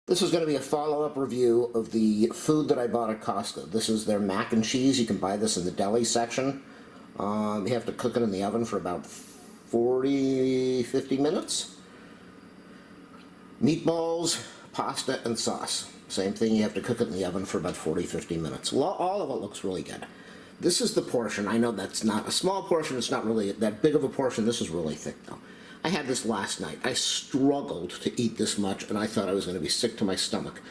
This is going to be a follow-up review of the food that I bought at Costco. This is their mac and cheese. You can buy this in the deli section. You have to cook it in the oven for about 40-50 minutes. Meatballs, pasta, and sauce. Same thing, you have to cook it in the oven for about 40-50 minutes. Well, all of it looks really good. This is the portion. I know that's not a small portion. It's not really that big of a portion. This is really thick, though. I had this last night. I struggled to eat this much, and I thought I was going to be sick to my stomach.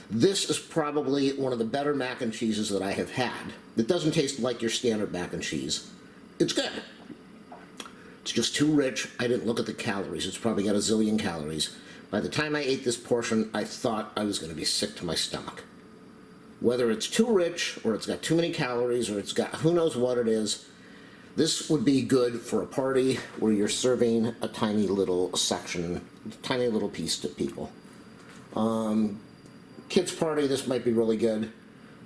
This is probably one of the better mac and cheeses that I have had. It doesn't taste like your standard mac and cheese. It's good. It's just too rich. I didn't look at the calories. It's probably got a zillion calories. By the time I ate this portion, I thought I was going to be sick to my stomach. Whether it's too rich, or it's got too many calories, or it's got who knows what it is, this would be good for a party where you're serving a tiny little section, tiny little piece to people. Kids party, this might be really good.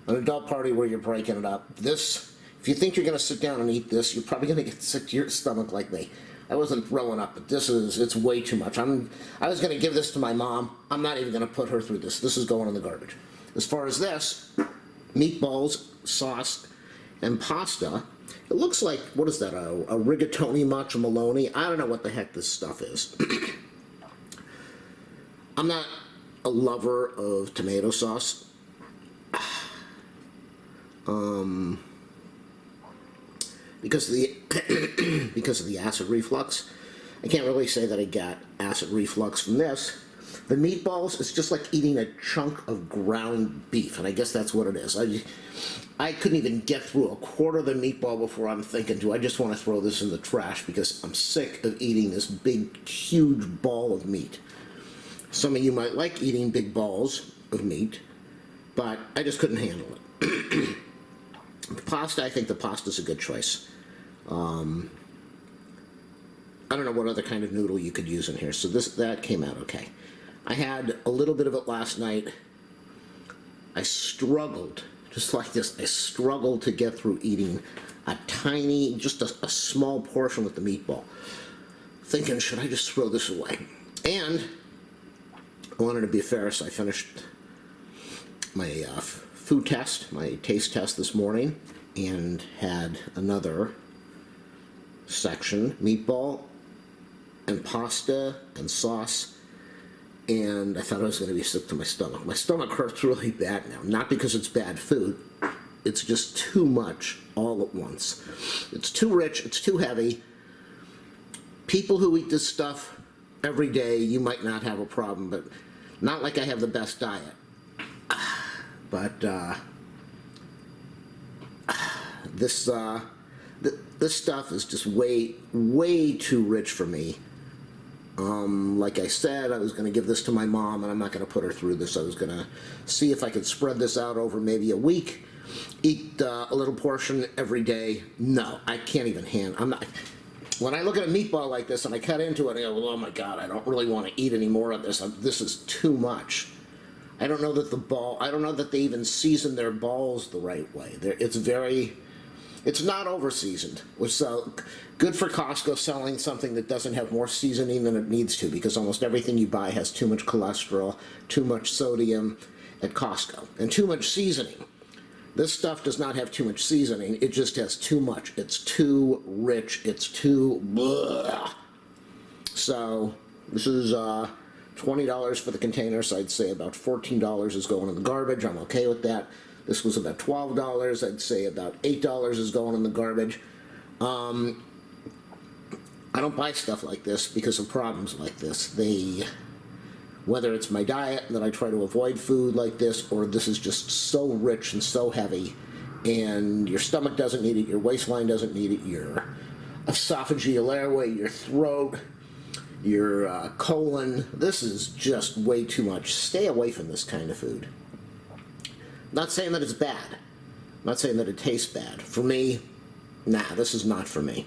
An adult party where you're breaking it up. This, if you think you're going to sit down and eat this, you're probably going to get sick to your stomach like me. I wasn't throwing up, but it's way too much. I was going to give this to my mom. I'm not even going to put her through this. This is going in the garbage. As far as this, meatballs, sauce, and pasta, it looks like, what is that, a rigatoni matcha I don't know what the heck this stuff is. I'm not a lover of tomato sauce. Because of the because of the acid reflux. I can't really say that I got acid reflux from this. The meatballs, it's just like eating a chunk of ground beef, and I guess that's what it is. I couldn't even get through a quarter of the meatball before I'm thinking, do I just want to throw this in the trash because I'm sick of eating this big, huge ball of meat. Some of you might like eating big balls of meat, but I just couldn't handle it. The pasta, I think the pasta's a good choice. I don't know what other kind of noodle you could use in here, so that came out okay. I had a little bit of it last night. I struggled, just like this, I struggled to get through eating a tiny, just a small portion with the meatball. Thinking, should I just throw this away? And I wanted to be fair, so I finished my food test, my taste test this morning, and had another section, meatball and pasta and sauce, and I thought I was going to be sick to my stomach. My stomach hurts really bad now, not because it's bad food, it's just too much all at once. It's too rich, it's too heavy. People who eat this stuff every day, you might not have a problem, but not like I have the best diet. But this stuff is just way too rich for me. Like I said, I was going to give this to my mom, and I'm not going to put her through this. I was going to see if I could spread this out over maybe a week, eat a little portion every day. No, I can't even handle. I'm not. When I look at a meatball like this and I cut into it, I go, well, oh my God, I don't really want to eat any more of this. This is too much. I don't know that I don't know that they even season their balls the right way. It's not over-seasoned. So good for Costco selling something that doesn't have more seasoning than it needs to, because almost everything you buy has too much cholesterol, too much sodium at Costco, and too much seasoning. This stuff does not have too much seasoning, it just has too much. It's too rich, it's too blah. So this is $20 for the container, so I'd say about $14 is going in the garbage. I'm okay with that. This was about $12. I'd say about $8 is going in the garbage. I don't buy stuff like this because of problems like this. Whether it's my diet that I try to avoid food like this, or this is just so rich and so heavy, and your stomach doesn't need it, your waistline doesn't need it, your esophageal airway, your throat, your colon. This is just way too much. Stay away from this kind of food. Not saying that it's bad. Not saying that it tastes bad. For me, nah, this is not for me.